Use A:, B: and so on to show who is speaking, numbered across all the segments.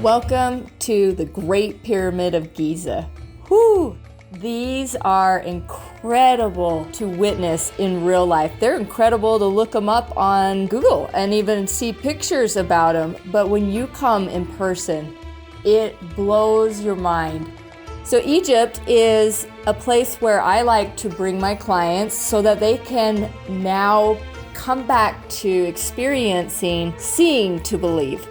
A: Welcome to the Great Pyramid of Giza. Whew! These are incredible to witness in real life. They're incredible to look them up on Google and even see pictures about them. But when you come in person, it blows your mind. So Egypt is a place where I like to bring my clients so that they can now come back to experiencing seeing to believe.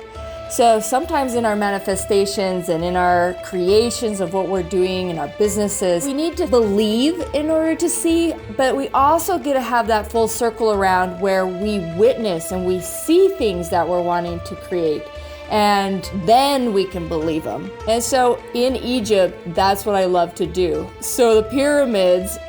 A: So sometimes in our manifestations and in our creations of what we're doing in our businesses, we need to believe in order to see, but we also get to have that full circle around where we witness and we see things that we're wanting to create. And then we can believe them. And so in Egypt, that's what I love to do. So the pyramids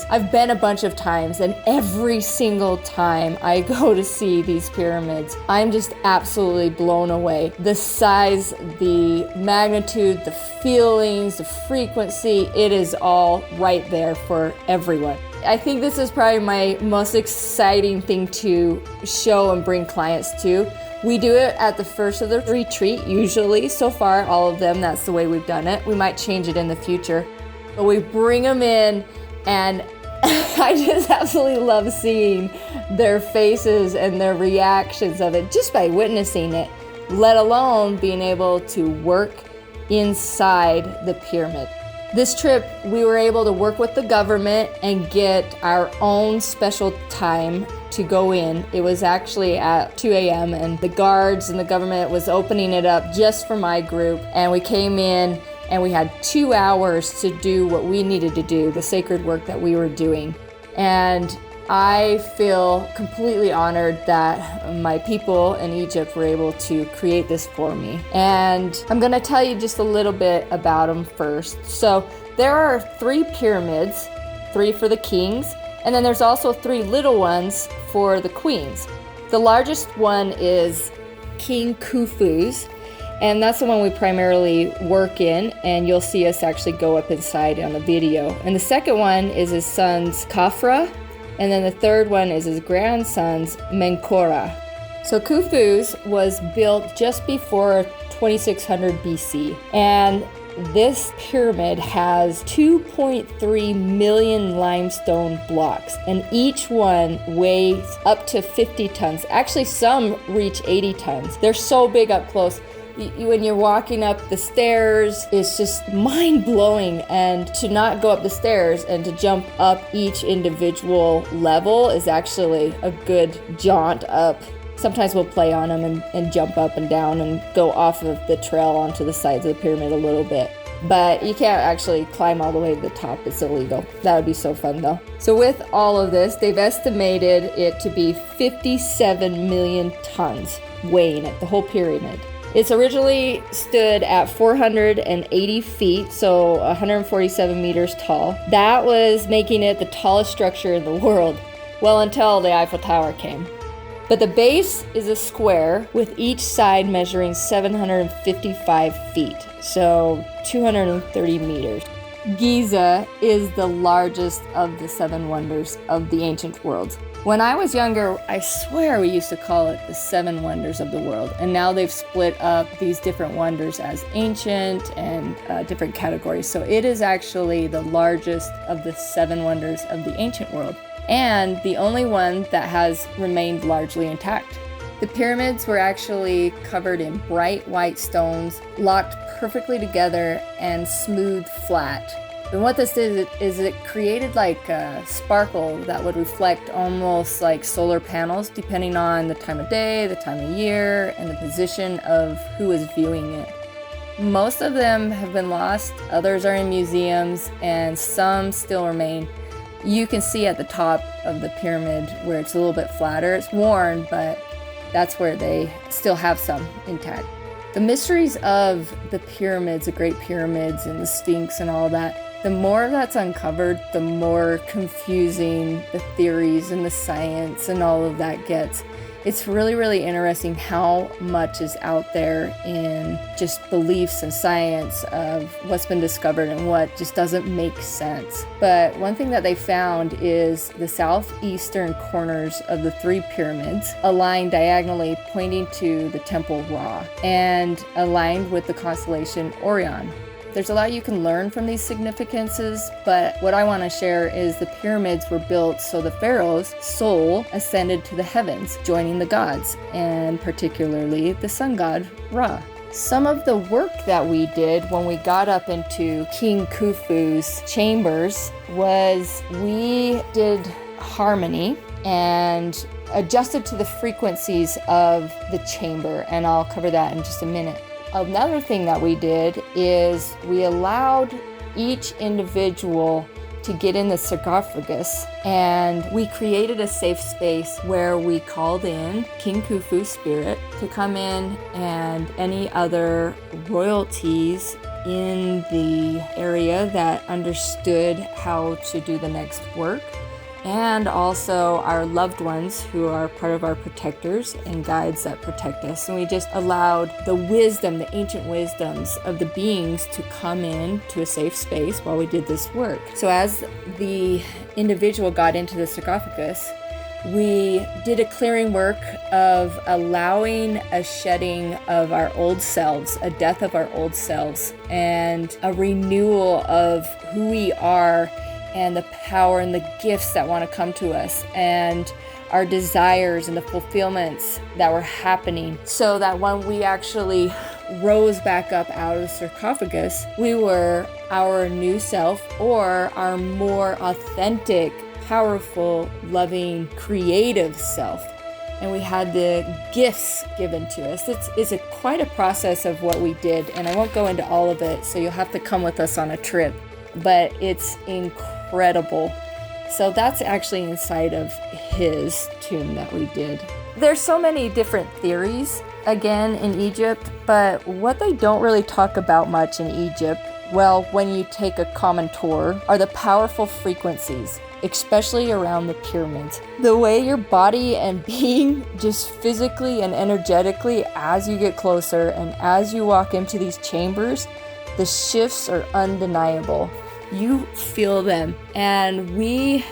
A: I've been a bunch of times, and every single time I go to see these pyramids, I'm just absolutely blown away. The size, the magnitude, the feelings, the frequency, it is all right there for everyone. I think this is probably my most exciting thing to show and bring clients to. We do it at the first of the retreat, usually. So far, all of them, that's the way we've done it. We might change it in the future. But we bring them in, and I just absolutely love seeing their faces and their reactions of it just by witnessing it, let alone being able to work inside the pyramid. This trip, we were able to work with the government and get our own special time to go in. It was actually at 2 a.m. and the guards and the government was opening it up just for my group. And we came in and we had 2 hours to do what we needed to do, the sacred work that we were doing. And I feel completely honored that my people in Egypt were able to create this for me. And I'm going to tell you just a little bit about them first. So there are 3 pyramids, 3 for the kings, and then there's also 3 little ones for the queens. The largest one is King Khufu's, and that's the one we primarily work in, and you'll see us actually go up inside on the video. And the second one is his son's Khafra, and then the third one is his grandson's Menkora. So Khufu's was built just before 2600 BC, and this pyramid has 2.3 million limestone blocks, and each one weighs up to 50 tons. Actually, some reach 80 tons. They're so big up close. When you're walking up the stairs, it's just mind-blowing. And to not go up the stairs and to jump up each individual level is actually a good jaunt up. Sometimes we'll play on them and jump up and down and go off of the trail onto the sides of the pyramid a little bit. But you can't actually climb all the way to the top. It's illegal. That would be so fun though. So with all of this, they've estimated it to be 57 million tons weighing it, the whole pyramid. It's originally stood at 480 feet, so 147 meters tall. That was making it the tallest structure in the world, well, until the Eiffel Tower came. But the base is a square with each side measuring 755 feet, so 230 meters. Giza is the largest of the 7 wonders of the ancient world. When I was younger, I swear we used to call it the 7 wonders of the world, and now they've split up these different wonders as ancient and different categories. So it is actually the largest of the 7 wonders of the ancient world, and the only one that has remained largely intact. The pyramids were actually covered in bright white stones, locked perfectly together and smooth flat. And what this did is it created like a sparkle that would reflect almost like solar panels, depending on the time of day, the time of year, and the position of who is viewing it. Most of them have been lost, others are in museums, and some still remain. You can see at the top of the pyramid where it's a little bit flatter. It's worn, but that's where they still have some intact. The mysteries of the pyramids, the Great Pyramids and the Sphinx and all that, the more that's uncovered, the more confusing the theories and the science and all of that gets. It's really, really interesting how much is out there in just beliefs and science of what's been discovered and what just doesn't make sense. But one thing that they found is the southeastern corners of the 3 pyramids aligned diagonally, pointing to the temple Ra, and aligned with the constellation Orion. There's a lot you can learn from these significances, but what I want to share is the pyramids were built so the pharaoh's soul ascended to the heavens, joining the gods, and particularly the sun god Ra. Some of the work that we did when we got up into King Khufu's chambers was we did harmony and adjusted to the frequencies of the chamber, and I'll cover that in just a minute. Another thing that we did is we allowed each individual to get in the sarcophagus, and we created a safe space where we called in King Khufu's spirit to come in, and any other royalties in the area that understood how to do the next work, and also our loved ones who are part of our protectors and guides that protect us. And we just allowed the wisdom, the ancient wisdoms of the beings to come in to a safe space while we did this work. So as the individual got into the sarcophagus, we did a clearing work of allowing a shedding of our old selves, a death of our old selves, and a renewal of who we are, and the power and the gifts that want to come to us, and our desires and the fulfillments that were happening, so that when we actually rose back up out of the sarcophagus, we were our new self, or our more authentic, powerful, loving, creative self. And we had the gifts given to us. It's quite a process of what we did, and I won't go into all of it, so you'll have to come with us on a trip. But it's incredible. So that's actually inside of his tomb that we did. There's so many different theories, again, in Egypt, but what they don't really talk about much in Egypt, well, when you take a common tour, are the powerful frequencies, especially around the pyramids. The way your body and being just physically and energetically, as you get closer and as you walk into these chambers, the shifts are undeniable. You feel them, and we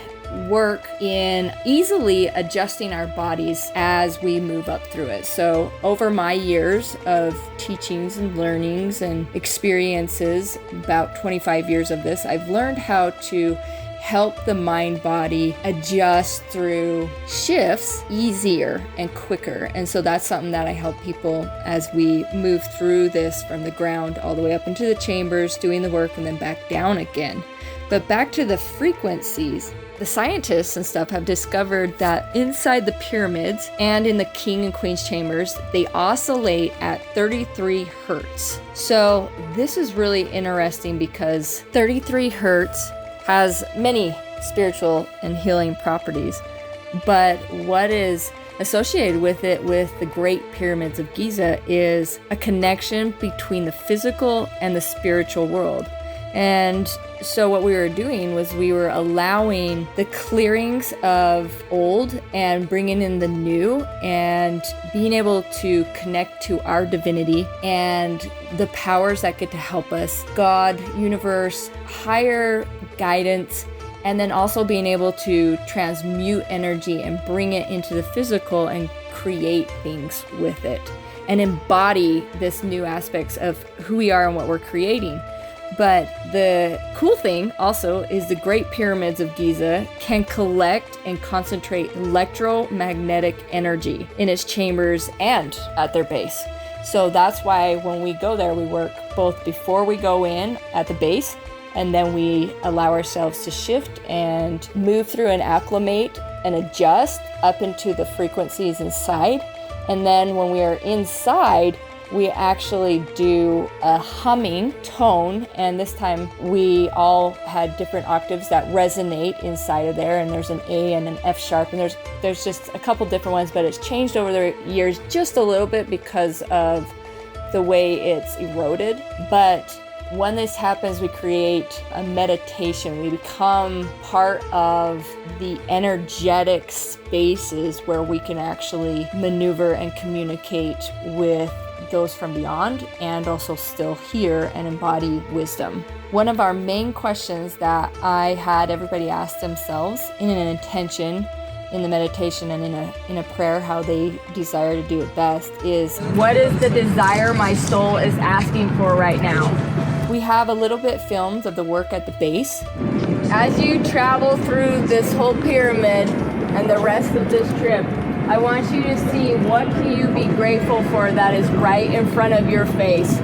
A: work in easily adjusting our bodies as we move up through it. So over my years of teachings and learnings and experiences, about 25 years of this, I've learned how to help the mind body adjust through shifts easier and quicker. And so that's something that I help people as we move through this from the ground all the way up into the chambers, doing the work, and then back down again. But back to the frequencies, the scientists and stuff have discovered that inside the pyramids and in the king and queen's chambers, they oscillate at 33 hertz. So this is really interesting because 33 hertz has many spiritual and healing properties, but what is associated with it, with the Great Pyramids of Giza, is a connection between the physical and the spiritual world. And so what we were doing was we were allowing the clearings of old and bringing in the new, and being able to connect to our divinity and the powers that get to help us, God, universe, higher guidance, and then also being able to transmute energy and bring it into the physical and create things with it and embody this new aspects of who we are and what we're creating. But the cool thing also is the Great Pyramids of Giza can collect and concentrate electromagnetic energy in its chambers and at their base. So that's why when we go there, we work both before we go in at the base, and then we allow ourselves to shift and move through and acclimate and adjust up into the frequencies inside. And then when we are inside, we actually do a humming tone, and this time we all had different octaves that resonate inside of there, and there's an A and an F sharp, and there's just a couple different ones, but it's changed over the years just a little bit because of the way it's eroded. But When this happens, we create a meditation. We become part of the energetic spaces where we can actually maneuver and communicate with those from beyond and also still hear and embody wisdom. One of our main questions that I had everybody ask themselves in an intention in the meditation and in a prayer, how they desire to do it best, is what is the desire my soul is asking for right now? We have a little bit filmed of the work at the base. As you travel through this whole pyramid and the rest of this trip, I want you to see what can you be grateful for that is right in front of your face,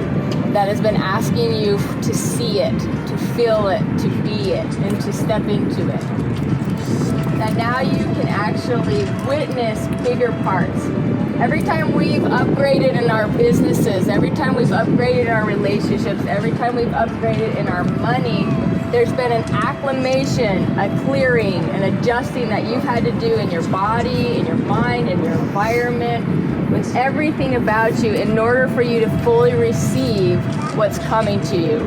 A: that has been asking you to see it, to feel it, to be it, and to step into it. That now you can actually witness bigger parts. Every time we've upgraded in our businesses, every time we've upgraded in our relationships, every time we've upgraded in our money, there's been an acclimation, a clearing, an adjusting that you've had to do in your body, in your mind, in your environment, with everything about you in order for you to fully receive what's coming to you.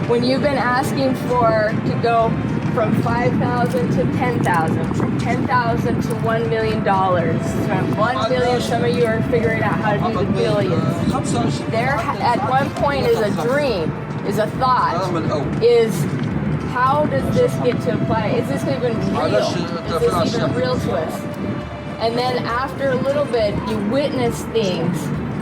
A: When you've been asking to go from 5,000 to 10,000, from 10,000 to $1 million, from 1 billion, some of you are figuring out how to do the billions. There at one point is a dream, is a thought, is how does this get to apply? Is this even real? Is this even a real twist? And then after a little bit, you witness things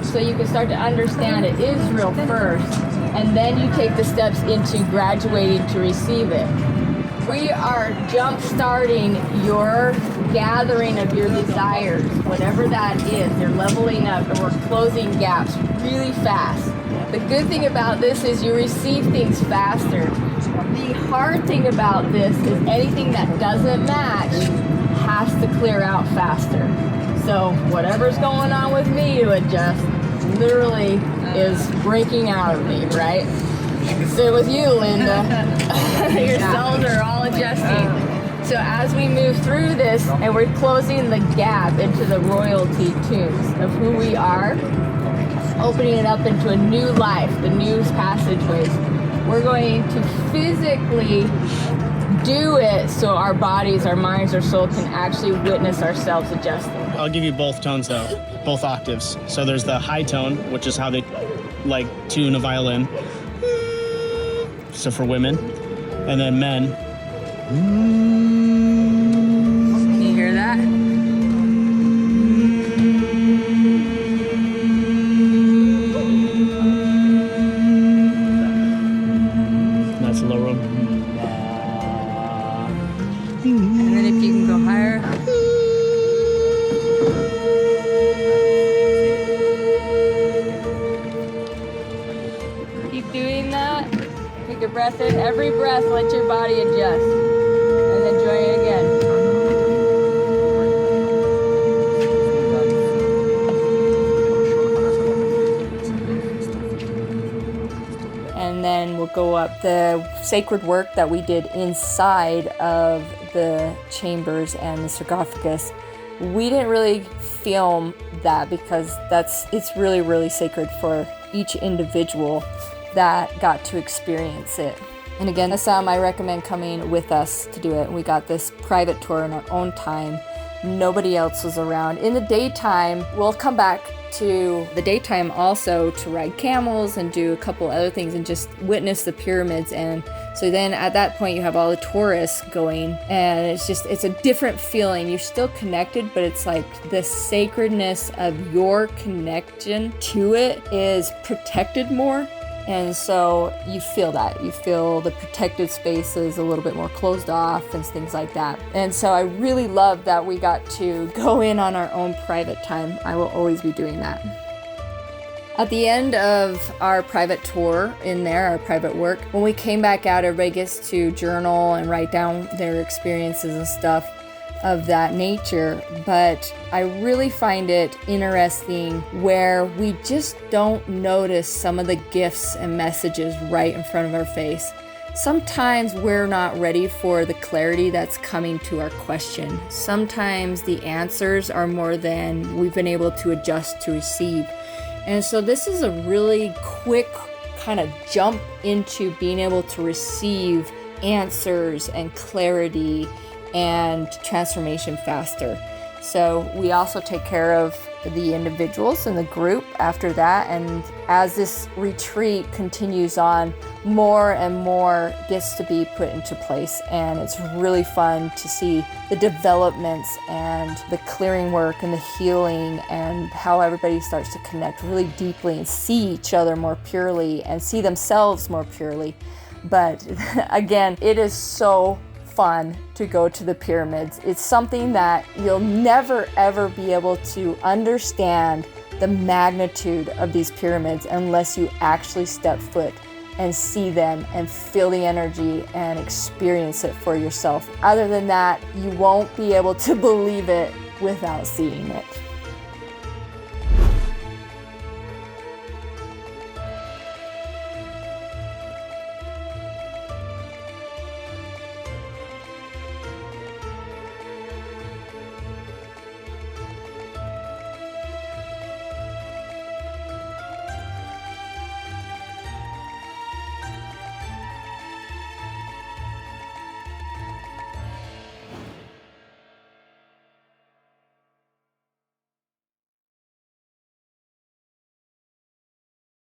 A: so you can start to understand it is real first, and then you take the steps into graduating to receive it. We are jump-starting your gathering of your desires, whatever that is. They're leveling up and we're closing gaps really fast. The good thing about this is you receive things faster. The hard thing about this is anything that doesn't match has to clear out faster. So whatever's going on with me to adjust literally is breaking out of me, right? So with you, Linda, your cells are all adjusting. So as we move through this and we're closing the gap into the royalty tunes of who we are, opening it up into a new life, the new passageways, we're going to physically do it so our bodies, our minds, our soul can actually witness ourselves adjusting.
B: I'll give you both tones though, both octaves. So there's the high tone, which is how they like tune a violin. So for women, and then men.
A: Can you hear that?
B: That's a low room.
A: And then if you can go higher. Keep doing that. Take a breath in. Every breath, let your body adjust. And then join it again. And then we'll go up the sacred work that we did inside of the chambers and the sarcophagus. We didn't really film that because it's really, really sacred for each individual that got to experience it. And again, I recommend coming with us to do it. We got this private tour in our own time. Nobody else was around. In the daytime, we'll come back to the daytime also to ride camels and do a couple other things and just witness the pyramids. And so then at that point you have all the tourists going, and it's a different feeling. You're still connected, but it's like the sacredness of your connection to it is protected more. And so you feel that. You feel the protected spaces a little bit more closed off and things like that. And so I really love that we got to go in on our own private time. I will always be doing that. At the end of our private tour in there, our private work, when we came back out, everybody gets to journal and write down their experiences and stuff of that nature. But I really find it interesting where we just don't notice some of the gifts and messages right in front of our face. Sometimes we're not ready for the clarity that's coming to our question. Sometimes the answers are more than we've been able to adjust to receive. And so this is a really quick kind of jump into being able to receive answers and clarity and transformation faster. So we also take care of the individuals in the group after that. And as this retreat continues on, more and more gets to be put into place. And it's really fun to see the developments and the clearing work and the healing and how everybody starts to connect really deeply and see each other more purely and see themselves more purely. But again, it is so fun to go to the pyramids. It's something that you'll never ever be able to understand the magnitude of these pyramids unless you actually step foot and see them and feel the energy and experience it for yourself. Other than that, you won't be able to believe it without seeing it.